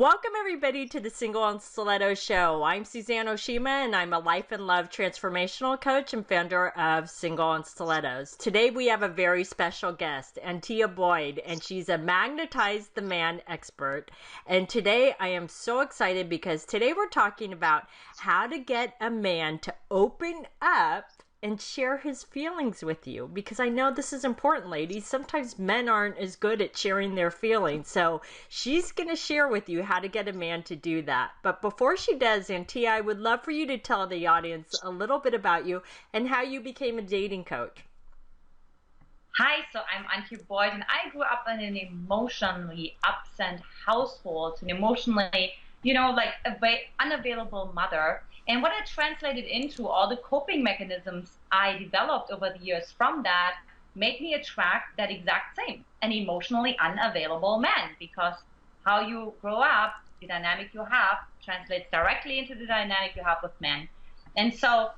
Welcome, everybody, to the Single and Stiletto Show. I'm Suzanne Oshima, and I'm a life and love transformational coach and founder of Single and Stilettos. Today, we have a very special guest, Antia Boyd, and she's a Magnetize the Man expert. And today, I am so excited because today we're talking about how to get a man to open up and share his feelings with you, because I know this is important, ladies. Sometimes men aren't as good at sharing their feelings. So she's going to share with you how to get a man to do that. But before she does, Antia, I would love for you to tell the audience a little bit about you and how you became a dating coach. Hi, so I'm Antia Boyd, and I grew up in an emotionally absent household, an emotionally, unavailable mother. And what I translated into, all the coping mechanisms I developed over the years from that, made me attract that exact same, an emotionally unavailable man, because how you grow up, the dynamic you have, translates directly into the dynamic you have with men. And so,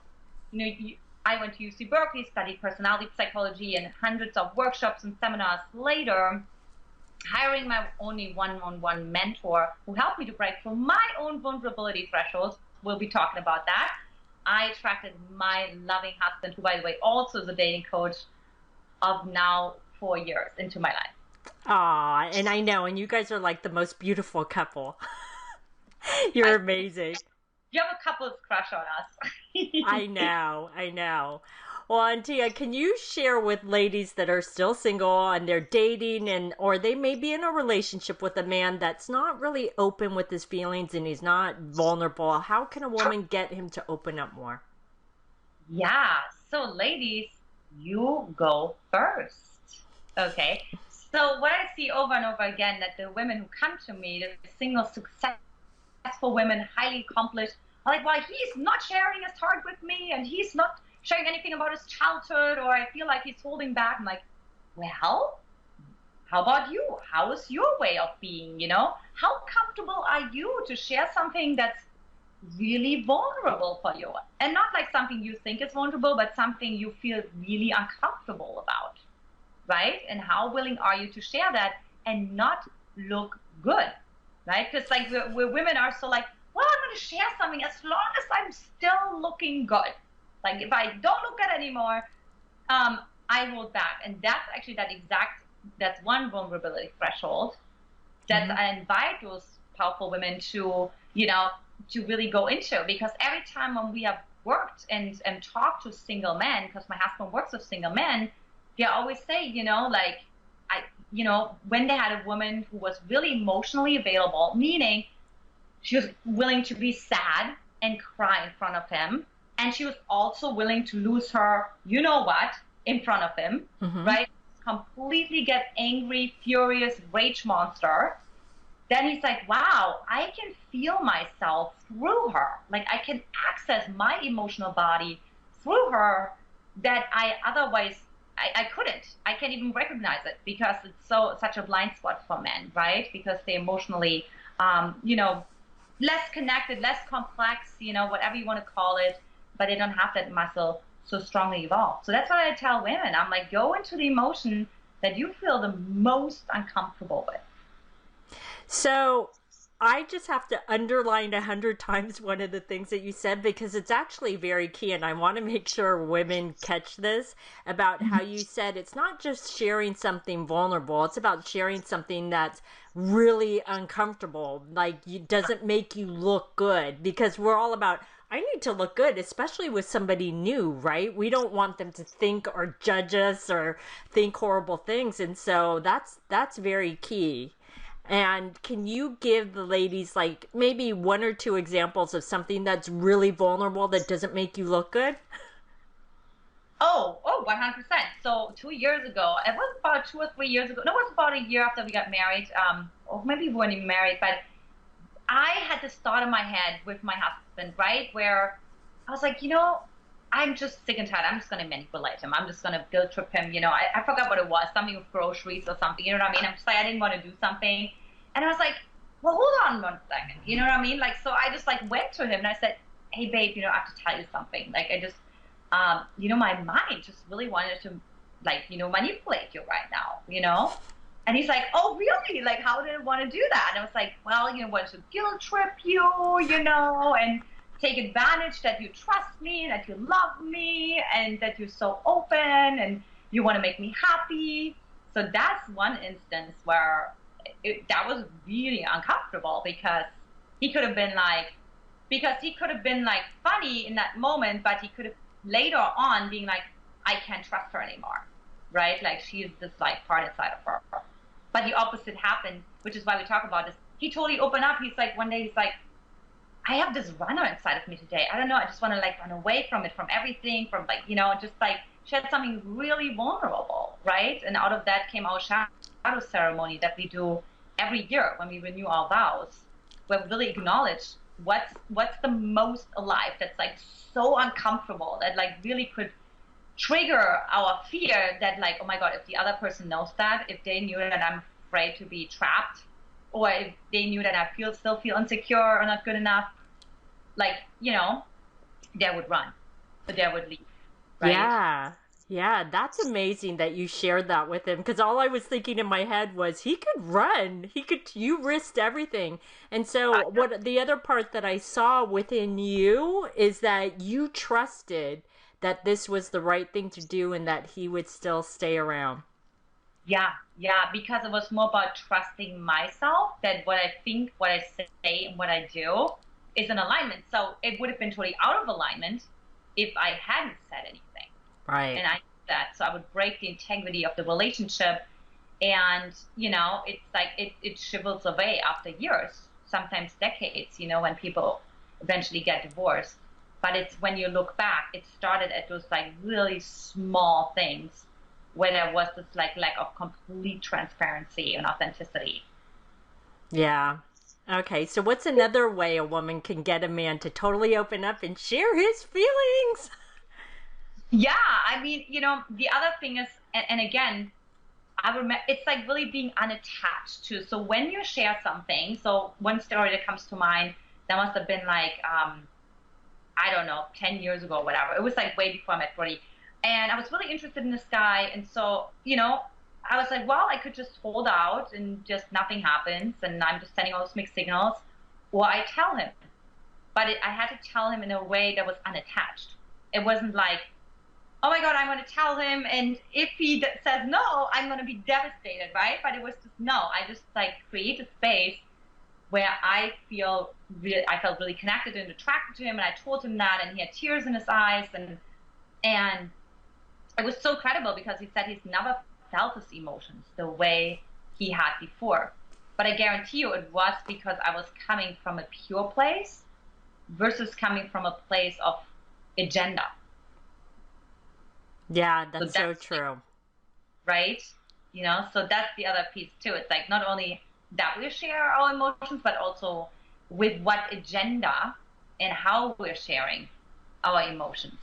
I went to UC Berkeley, studied personality psychology, and hundreds of workshops and seminars later, hiring my only one-on-one mentor who helped me to break through my own vulnerability thresholds. We'll be talking about that. I attracted my loving husband, who, by the way, also is a dating coach, of now 4 years into my life. Aw, and I know, and you guys are like the most beautiful couple. You're amazing. You have a couple's crush on us. I know. Well, Antia, can you share with ladies that are still single and they're dating or they may be in a relationship with a man that's not really open with his feelings and he's not vulnerable? How can a woman get him to open up more? Yeah. So ladies, you go first. Okay. So what I see over and over again, that the women who come to me, the single successful women, highly accomplished, are like, well, he's not sharing his heart with me and he's not sharing anything about his childhood, or I feel like he's holding back. I'm like, well, how about you? How is your way of being, How comfortable are you to share something that's really vulnerable for you? And not like something you think is vulnerable, but something you feel really uncomfortable about, right? And how willing are you to share that and not look good, right? Because like we're women are so like, well, I'm going to share something as long as I'm still looking good. Like if I don't look good anymore, I hold back. And that's actually that's one vulnerability threshold that I invite those powerful women to, to really go into. Because every time when we have worked and talked to single men, because my husband works with single men, they always say, when they had a woman who was really emotionally available, meaning she was willing to be sad and cry in front of him, and she was also willing to lose her, in front of him, right? Completely get angry, furious, rage monster. Then he's like, wow, I can feel myself through her. Like I can access my emotional body through her that I otherwise, I couldn't. I can't even recognize it because it's such a blind spot for men, right? Because they emotionally, less connected, less complex, whatever you want to call it, but they don't have that muscle so strongly evolved. So that's what I tell women. I'm like, go into the emotion that you feel the most uncomfortable with. So I just have to underline 100 times one of the things that you said, because it's actually very key. And I want to make sure women catch this about how you said it's not just sharing something vulnerable. It's about sharing something that's really uncomfortable. Like doesn't make you look good, because we're all about, I need to look good, especially with somebody new, right? We don't want them to think or judge us or think horrible things. And so that's very key. And can you give the ladies like maybe one or two examples of something that's really vulnerable that doesn't make you look good? Oh, 100%. So 2 years ago, it was about 2 or 3 years ago. No, it was about a year after we got married. Or maybe we weren't even married, but I had this thought in my head with my husband, right? Where I was like, I'm just sick and tired. I'm just going to manipulate him. I'm just going to guilt trip him. I forgot what it was, something with groceries or something. You know what I mean? I'm just like, I didn't want to do something. And I was like, well, hold on 1 second. You know what I mean? Like, so I just like went to him and I said, hey, babe, I have to tell you something. Like, I just, my mind just really wanted to, like, manipulate you right now, And he's like, oh, really? Like, how did I want to do that? And I was like, well, you know, want to guilt trip you, you know, and take advantage that you trust me, that you love me, and that you're so open and you want to make me happy. So that's one instance where that was really uncomfortable because he could have been like, funny in that moment, but he could have later on being like, I can't trust her anymore, right? Like she's this like part inside of her. But the opposite happened, which is why we talk about this. He totally opened up. He's like, one day he's like, I have this runner inside of me today. I don't know. I just want to like run away from it, from everything, from like, you know, just like shed something really vulnerable, right? And out of that came our shadow ceremony that we do every year when we renew our vows, where we really acknowledge what's the most alive that's like so uncomfortable that like really could trigger our fear that like, oh my God, if the other person knows that, if they knew that I'm afraid to be trapped, or if they knew that I still feel insecure or not good enough, like, you know, they would run, but they would leave, right? Yeah. Yeah, that's amazing that you shared that with him, because all I was thinking in my head was he could run. You risked everything. And so what the other part that I saw within you is that you trusted that this was the right thing to do and that he would still stay around. Yeah, because it was more about trusting myself, that what I think, what I say, and what I do is in alignment. So it would have been totally out of alignment if I hadn't said anything. Right. And I did that. So I would break the integrity of the relationship. And, you know, it's like it shrivels away after years, sometimes decades, you know, when people eventually get divorced. But it's when you look back, it started at those like really small things where there was this like lack of complete transparency and authenticity. Yeah. Okay, so what's another way a woman can get a man to totally open up and share his feelings? Yeah, I mean, you know, the other thing is, and again, I remember it's like really being unattached to. So when you share something, so one story that comes to mind, that must have been like, I don't know, 10 years ago, whatever. It was like way before I met Brody. And I was really interested in this guy. And so, you know, I was like, well, I could just hold out and just nothing happens. And I'm just sending all those mixed signals. Or I tell him. But I had to tell him in a way that was unattached. It wasn't like, oh my God, I'm going to tell him. And if he says no, I'm going to be devastated, right? But it was just no. I just like create a space where I felt really connected and attracted to him. And I told him that, and he had tears in his eyes. And it was so credible because he said he's never felt his emotions the way he had before. But I guarantee you it was because I was coming from a pure place versus coming from a place of agenda. Yeah, that's so true. Right? You know, so that's the other piece too. It's like not only that we share our emotions, but also with what agenda and how we're sharing our emotions.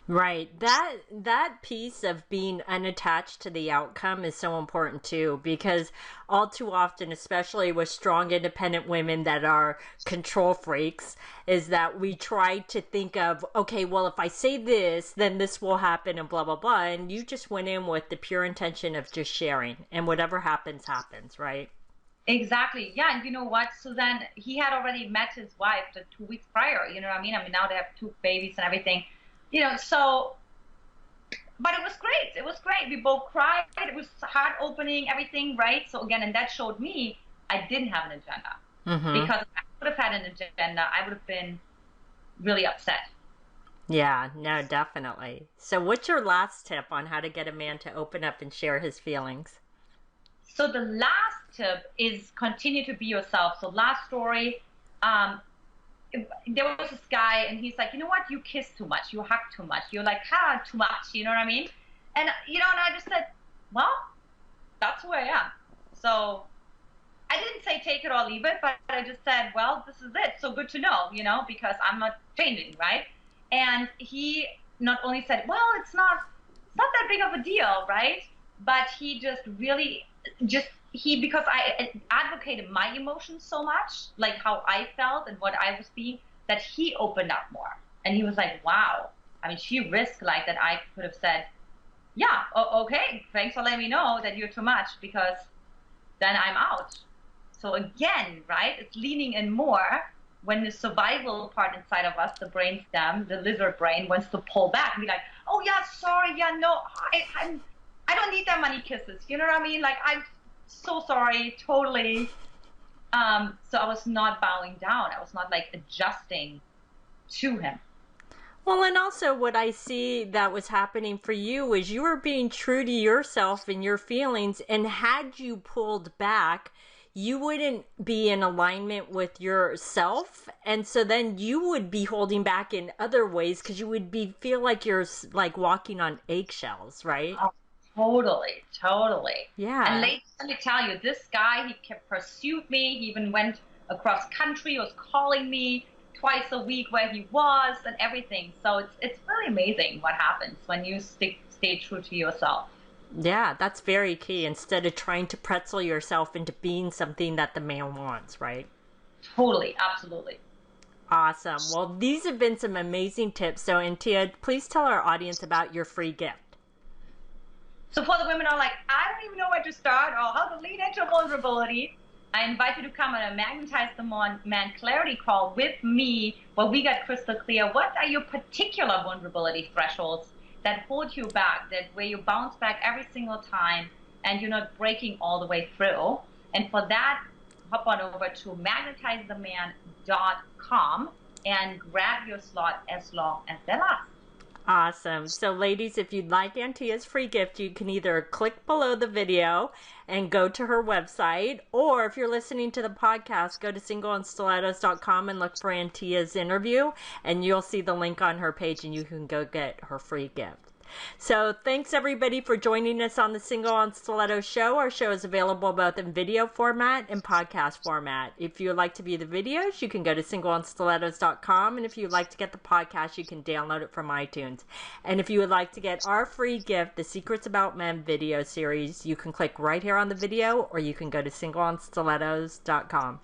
Right. That piece of being unattached to the outcome is so important too, because all too often, especially with strong independent women that are control freaks, is that we try to think of, okay, well, if I say this, then this will happen and blah, blah, blah. And you just went in with the pure intention of just sharing, and whatever happens, happens, right? Exactly. Yeah. And you know what? So then he had already met his wife the 2 weeks prior. You know what I mean? I mean, now they have 2 babies and everything. You know, so, but it was great. It was great. We both cried. It was heart opening, everything, right? So again, and that showed me I didn't have an agenda. Mm-hmm. Because if I would have had an agenda, I would have been really upset. Yeah, no, definitely. So what's your last tip on how to get a man to open up and share his feelings? So the last tip is continue to be yourself. So last story, there was this guy and he's like, you know what, you kiss too much, you hug too much, you're like, too much, you know what I mean? And you know, and I just said, well, that's who I am. So I didn't say take it or leave it, but I just said, well, this is it, so good to know, you know, because I'm not changing, right? And he not only said, well, it's not that big of a deal, right? But he just really because I advocated my emotions so much, like how I felt and what I was being, that he opened up more. And he was like, wow. I mean, she risked like that. I could have said, yeah, okay, thanks for letting me know that you're too much, because then I'm out. So again, right, it's leaning in more when the survival part inside of us, the brainstem, the lizard brain, wants to pull back and be like, oh yeah, sorry, yeah, no, I don't need that many kisses. You know what I mean? Like, I'm so sorry, totally. So I was not bowing down. I was not like adjusting to him. Well, and also what I see that was happening for you is you were being true to yourself and your feelings, and had you pulled back, you wouldn't be in alignment with yourself, and so then you would be holding back in other ways because you would be feel like you're like walking on eggshells, right? Oh, totally, totally. And Yeah. ladies, let me tell you, this guy, he kept pursued me. He even went across country. He was calling me twice a week where he was and everything. So it's really amazing what happens when you stay true to yourself. Yeah, that's very key. Instead of trying to pretzel yourself into being something that the man wants, right? Totally, absolutely. Awesome. Well, these have been some amazing tips. So, Antia, please tell our audience about your free gift. So for the women who are like, I don't even know where to start or how to lean into vulnerability, I invite you to come on a Magnetize the Man clarity call with me where we get crystal clear. What are your particular vulnerability thresholds that hold you back, that where you bounce back every single time and you're not breaking all the way through? And for that, hop on over to magnetizetheman.com and grab your slot as long as they last. Awesome. So, ladies, if you'd like Antia's free gift, you can either click below the video and go to her website, or if you're listening to the podcast, go to singleandstilettos.com and look for Antia's interview, and you'll see the link on her page, and you can go get her free gift. So thanks everybody for joining us on the Single on Stilettos show. Our show is available both in video format and podcast format. If you would like to view the videos, you can go to singleandstilettos.com. And if you'd like to get the podcast, you can download it from iTunes. And if you would like to get our free gift, the Secrets About Men video series, you can click right here on the video, or you can go to singleandstilettos.com.